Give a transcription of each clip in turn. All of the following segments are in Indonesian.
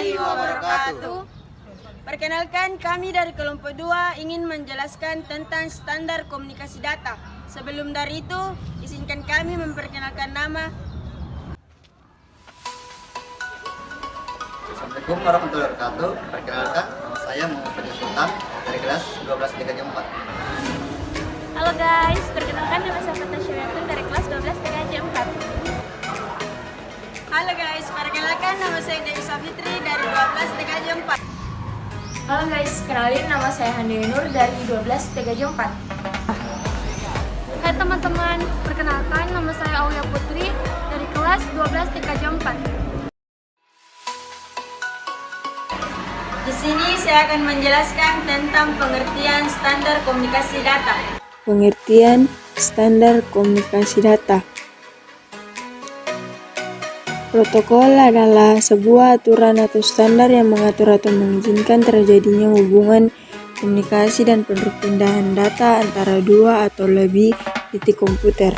warahmatullahi wabarakatuh. Perkenalkan, kami dari kelompok 2 ingin menjelaskan tentang standar komunikasi data. Sebelum dari itu, izinkan kami memperkenalkan nama. Assalamualaikum warahmatullahi wabarakatuh. Perkenalkan, nama saya Muhammad Fadil Sultan dari kelas 12 TKJ 4. Halo guys, perkenalkan nama saya Fathia Syariatun dari kelas 12 TKJ 4. Halo guys, perkenalkan nama saya Dewi Safitri dari 12 TKJ 4. Halo guys, kenalin nama saya Handi Nur dari 12 TKJ 4. Hai teman-teman, perkenalkan nama saya Aulia Putri dari kelas 12 TKJ 4. Di sini saya akan menjelaskan tentang pengertian standar komunikasi data. Pengertian standar komunikasi data. Protokol adalah sebuah aturan atau standar yang mengatur atau mengizinkan terjadinya hubungan komunikasi dan perpindahan data antara dua atau lebih titik komputer.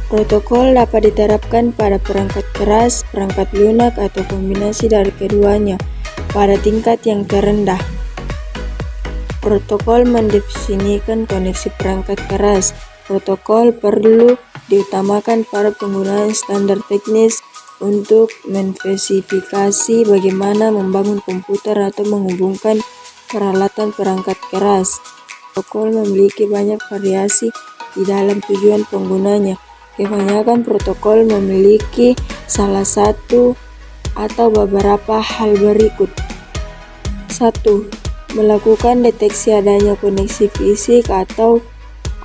Protokol dapat diterapkan pada perangkat keras, perangkat lunak, atau kombinasi dari keduanya pada tingkat yang terendah. Protokol mendefinisikan koneksi perangkat keras. Protokol perlu diutamakan pada penggunaan standar teknis untuk menspesifikasi bagaimana membangun komputer atau menghubungkan peralatan perangkat keras. Protokol memiliki banyak variasi di dalam tujuan penggunanya. Kebanyakan protokol memiliki salah satu atau beberapa hal berikut. 1. Melakukan deteksi adanya koneksi fisik atau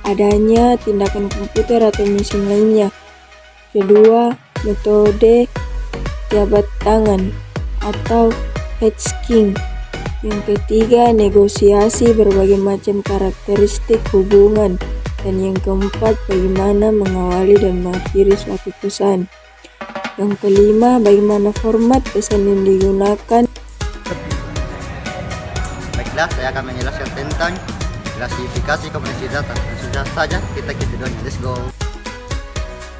adanya tindakan komputer atau mesin lainnya. Kedua, metode jabat tangan atau hatching. Yang ketiga, negosiasi berbagai macam karakteristik hubungan. Dan yang keempat, bagaimana mengawali dan mengakhiri suatu pesan. Yang kelima, bagaimana format pesan yang digunakan. Baiklah, saya akan menjelaskan tentang klasifikasi komunikasi data. Sudah saja kita videonya. Let's go.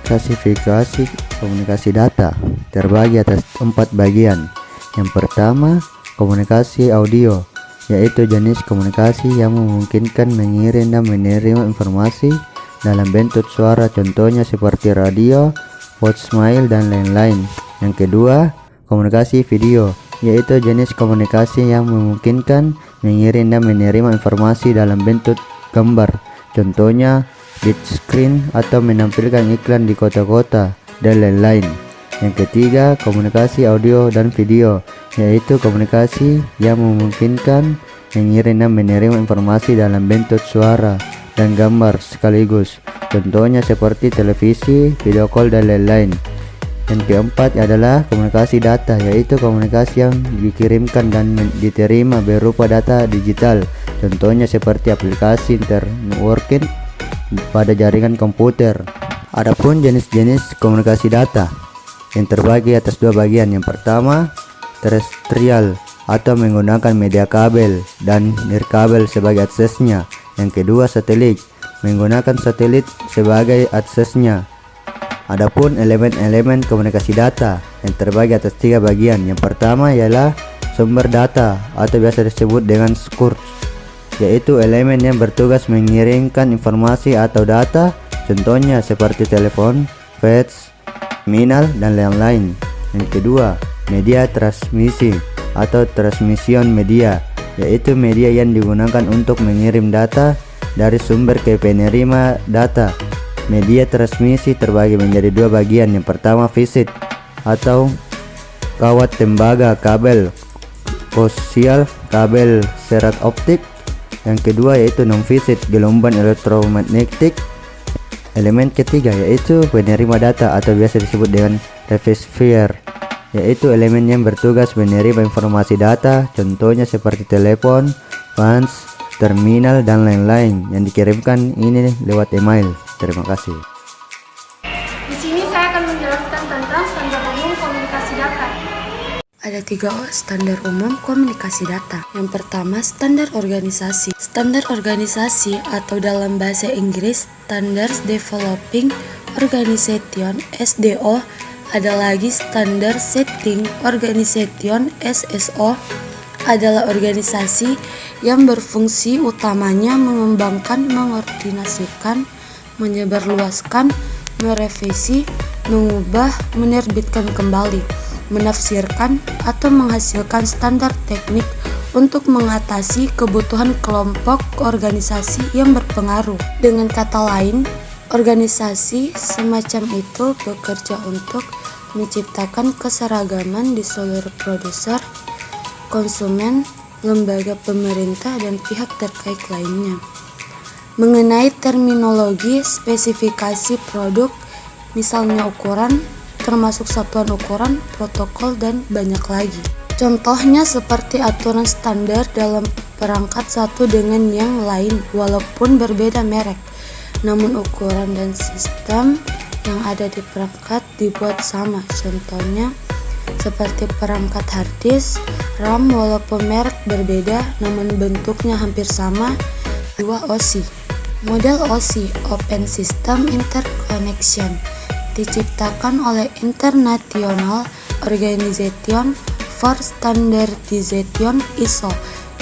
Klasifikasi komunikasi data terbagi atas 4 bagian. Yang pertama, komunikasi audio, yaitu jenis komunikasi yang memungkinkan mengirim dan menerima informasi dalam bentuk suara, contohnya seperti radio, voicemail, dan lain-lain. Yang kedua, komunikasi video, yaitu jenis komunikasi yang memungkinkan mengirim dan menerima informasi dalam bentuk gambar, contohnya big screen atau menampilkan iklan di kota-kota, dan lain-lain. Yang ketiga, komunikasi audio dan video, yaitu komunikasi yang memungkinkan mengirim dan menerima informasi dalam bentuk suara dan gambar sekaligus, contohnya seperti televisi, video call, dan lain-lain. Yang keempat adalah komunikasi data, yaitu komunikasi yang dikirimkan dan diterima berupa data digital, contohnya seperti aplikasi networking pada jaringan komputer. Adapun jenis-jenis komunikasi data yang terbagi atas 2 bagian. Yang pertama, terestrial atau menggunakan media kabel dan nirkabel sebagai aksesnya. Yang kedua, satelit, menggunakan satelit sebagai aksesnya. Adapun elemen-elemen komunikasi data yang terbagi atas 3 bagian. Yang pertama ialah sumber data atau biasa disebut dengan source, yaitu elemen yang bertugas mengirimkan informasi atau data, contohnya seperti telepon, fax, email, dan lain-lain. Yang kedua, media transmisi atau transmission media, yaitu media yang digunakan untuk mengirim data dari sumber ke penerima data. Media transmisi terbagi menjadi 2 bagian. Yang pertama, visit atau kawat tembaga kabel koaksial, kabel serat optik. Yang kedua yaitu non-visit, gelombang elektromagnetik. Elemen ketiga yaitu penerima data atau biasa disebut dengan receiver, yaitu elemen yang bertugas menerima informasi data, contohnya seperti telepon, fax, terminal, dan lain-lain yang dikirimkan ini lewat email. Terima kasih. Di sini saya akan menjelaskan tentang standar umum komunikasi data. Ada 3 standar umum komunikasi data. Yang pertama, standar organisasi. Standar organisasi atau dalam bahasa Inggris Standards Developing Organization (SDO) Ada lagi Standard Setting Organization (SSO), adalah organisasi yang berfungsi utamanya mengembangkan, mengordinasikan, menyebarluaskan, merevisi, mengubah, menerbitkan kembali, menafsirkan, atau menghasilkan standar teknik untuk mengatasi kebutuhan kelompok organisasi yang berpengaruh. Dengan kata lain, organisasi semacam itu bekerja untuk menciptakan keseragaman di seluruh produser, konsumen, lembaga pemerintah, dan pihak terkait lainnya. Mengenai terminologi, spesifikasi produk, misalnya ukuran, termasuk satuan ukuran, protokol, dan banyak lagi. Contohnya seperti aturan standar dalam perangkat satu dengan yang lain walaupun berbeda merek, namun ukuran dan sistem yang ada di perangkat dibuat sama. Contohnya seperti perangkat hard disk, RAM walaupun merek berbeda namun bentuknya hampir sama. 2. OSI. Model OSI, Open System Interconnection, diciptakan oleh International Organization for Standardization (ISO)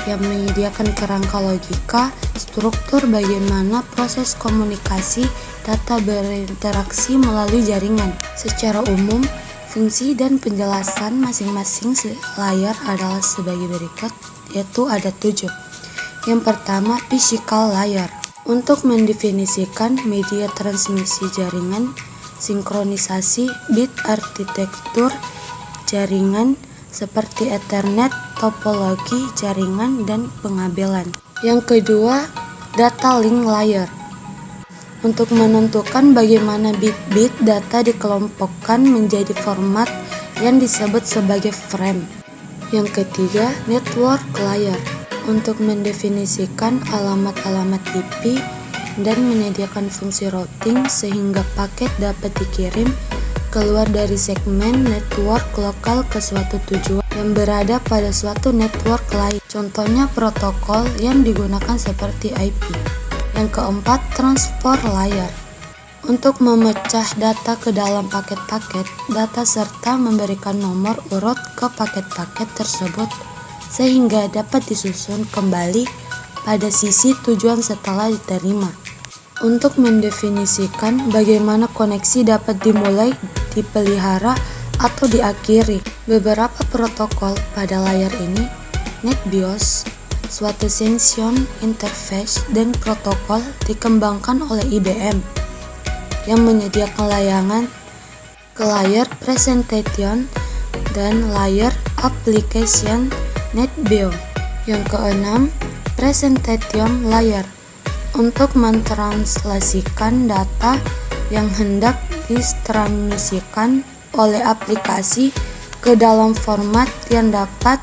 yang menyediakan kerangka logika, struktur bagaimana proses komunikasi data berinteraksi melalui jaringan. Secara umum, fungsi dan penjelasan masing-masing layar adalah sebagai berikut, yaitu ada 7. Yang pertama, physical layer. Untuk mendefinisikan media transmisi jaringan, sinkronisasi, bit arsitektur jaringan seperti Ethernet, topologi jaringan, dan pengabelan. Yang kedua, data link layer. Untuk menentukan bagaimana bit-bit data dikelompokkan menjadi format yang disebut sebagai frame. Yang ketiga, network layer. Untuk mendefinisikan alamat-alamat IP dan menyediakan fungsi routing sehingga paket dapat dikirim keluar dari segmen network lokal ke suatu tujuan yang berada pada suatu network lain. Contohnya protokol yang digunakan seperti IP. Yang keempat, transport layer. Untuk memecah data ke dalam paket-paket data serta memberikan nomor urut ke paket-paket tersebut sehingga dapat disusun kembali pada sisi tujuan setelah diterima. Untuk mendefinisikan bagaimana koneksi dapat dimulai, dipelihara, atau diakhiri. Beberapa protokol pada layar ini, NetBIOS, suatu session interface, dan protokol dikembangkan oleh IBM yang menyediakan layangan ke layar presentation dan layar application NetBIOS. Yang keenam, presentation layer. Untuk mentranslasikan data yang hendak ditransmisikan oleh aplikasi ke dalam format yang dapat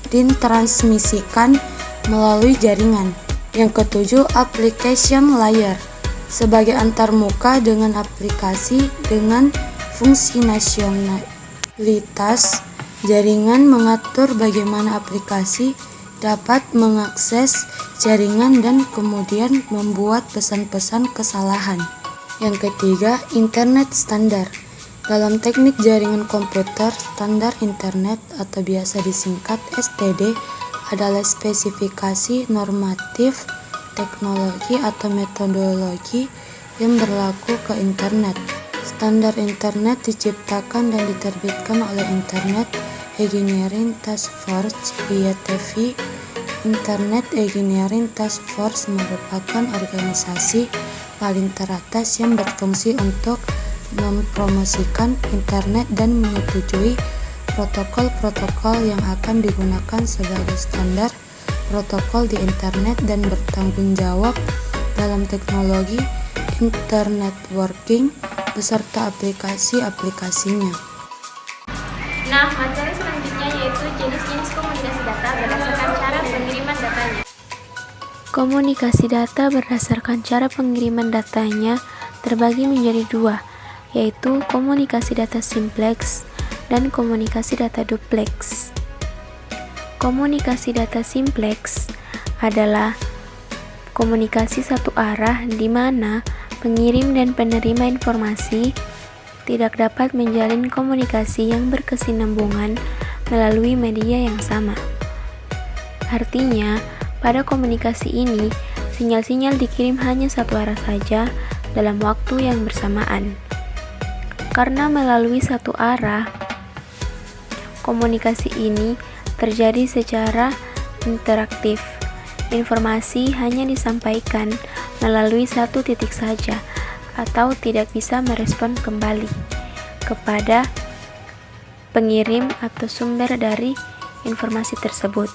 ditransmisikan melalui jaringan. Yang ketujuh, application layer. Sebagai antarmuka dengan aplikasi dengan fungsi nasionalitas, jaringan mengatur bagaimana aplikasi dapat mengakses jaringan dan kemudian membuat pesan-pesan kesalahan. Yang ketiga, internet standar. Dalam teknik jaringan komputer, standar internet atau biasa disingkat STD adalah spesifikasi normatif teknologi atau metodologi yang berlaku ke internet. Standar internet diciptakan dan diterbitkan oleh Internet Engineering Task Force (IETF). Internet Engineering Task Force merupakan organisasi paling teratas yang berfungsi untuk mempromosikan internet dan menyetujui protokol-protokol yang akan digunakan sebagai standar protokol di internet dan bertanggung jawab dalam teknologi internet working beserta aplikasi-aplikasinya. Nah, materi selanjutnya yaitu jenis-jenis komunikasi data berdasarkan cara pengiriman datanya. Komunikasi data berdasarkan cara pengiriman datanya terbagi menjadi dua, yaitu komunikasi data simplex dan komunikasi data duplex. Komunikasi data simplex adalah komunikasi satu arah di mana pengirim dan penerima informasi tidak dapat menjalin komunikasi yang berkesinambungan melalui media yang sama. Artinya, pada komunikasi ini, sinyal-sinyal dikirim hanya satu arah saja dalam waktu yang bersamaan. Karena melalui satu arah, komunikasi ini terjadi secara interaktif. Informasi hanya disampaikan melalui satu titik saja atau tidak bisa merespon kembali kepada pengirim atau sumber dari informasi tersebut.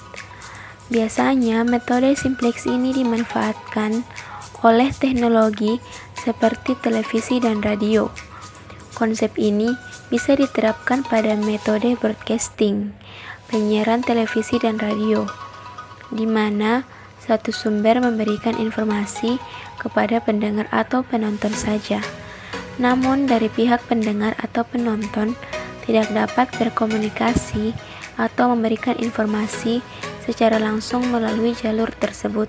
Biasanya metode simplex ini dimanfaatkan oleh teknologi seperti televisi dan radio. Konsep ini bisa diterapkan pada metode broadcasting, penyiaran televisi dan radio, di mana satu sumber memberikan informasi kepada pendengar atau penonton saja. Namun dari pihak pendengar atau penonton tidak dapat berkomunikasi atau memberikan informasi secara langsung melalui jalur tersebut.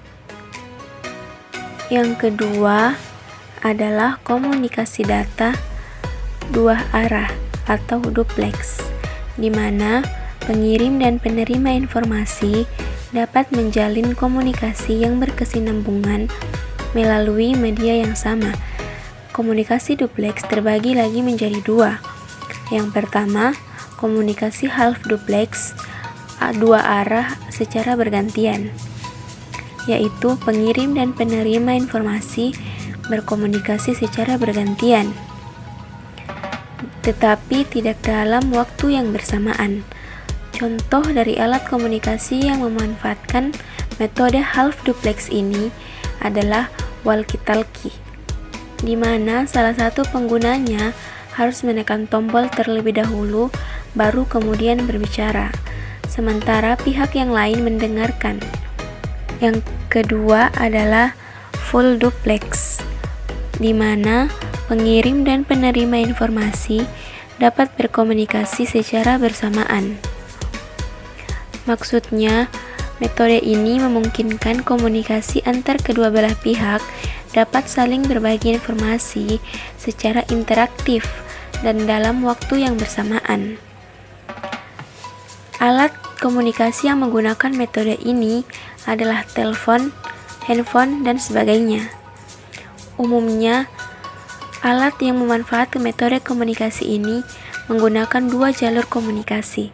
Yang kedua adalah komunikasi data dua arah atau duplex, di mana pengirim dan penerima informasi dapat menjalin komunikasi yang berkesinambungan melalui media yang sama. Komunikasi duplex terbagi lagi menjadi dua. Yang pertama, komunikasi half duplex, dua arah secara bergantian, yaitu pengirim dan penerima informasi berkomunikasi secara bergantian, tetapi tidak dalam waktu yang bersamaan. Contoh dari alat komunikasi yang memanfaatkan metode half duplex ini adalah walkie-talkie, di mana salah satu penggunanya harus menekan tombol terlebih dahulu baru kemudian berbicara, sementara pihak yang lain mendengarkan. Yang kedua adalah full duplex, di mana pengirim dan penerima informasi dapat berkomunikasi secara bersamaan. Maksudnya, metode ini memungkinkan komunikasi antar kedua belah pihak dapat saling berbagi informasi secara interaktif dan dalam waktu yang bersamaan. Alat komunikasi yang menggunakan metode ini adalah telepon, handphone, dan sebagainya. Umumnya, alat yang memanfaatkan metode komunikasi ini menggunakan dua jalur komunikasi.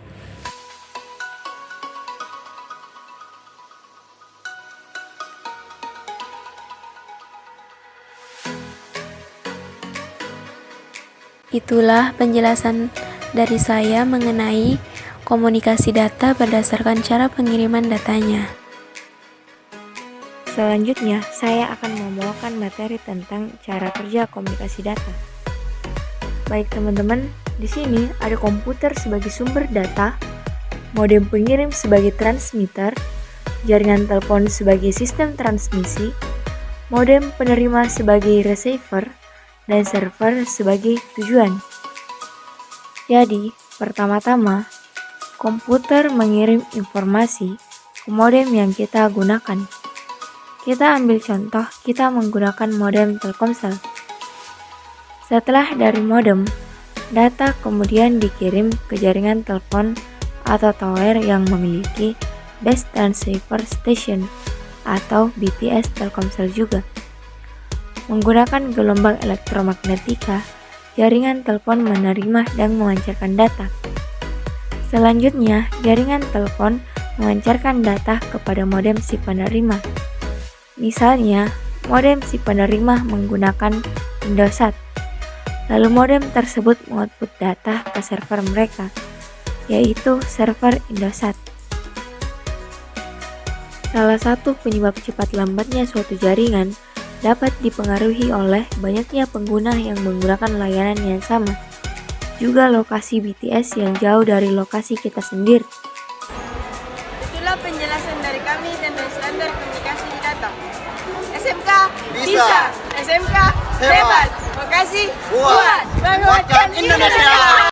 Itulah penjelasan dari saya mengenai komunikasi data berdasarkan cara pengiriman datanya. Selanjutnya, saya akan membawakan materi tentang cara kerja komunikasi data. Baik teman-teman, di sini ada komputer sebagai sumber data, modem pengirim sebagai transmitter, jaringan telepon sebagai sistem transmisi, modem penerima sebagai receiver, dan server sebagai tujuan. Jadi, pertama-tama, komputer mengirim informasi ke modem yang kita gunakan. Kita ambil contoh, kita menggunakan modem Telkomsel. Setelah dari modem, data kemudian dikirim ke jaringan telepon atau tower yang memiliki Base Transceiver Station atau BTS Telkomsel juga. Menggunakan gelombang elektromagnetika, jaringan telepon menerima dan memancarkan data. Selanjutnya, jaringan telepon memancarkan data kepada modem si penerima. Misalnya, modem si penerima menggunakan Indosat. Lalu modem tersebut mengoutput data ke server mereka, yaitu server Indosat. Salah satu penyebab cepat lambatnya suatu jaringan dapat dipengaruhi oleh banyaknya pengguna yang menggunakan layanan yang sama, juga lokasi BTS yang jauh dari lokasi kita sendiri. Itulah penjelasan dari kami tentang standar komunikasi data. SMK Bisa. SMK Hebat. hebat. Makasih Buat. Menguatkan Indonesia.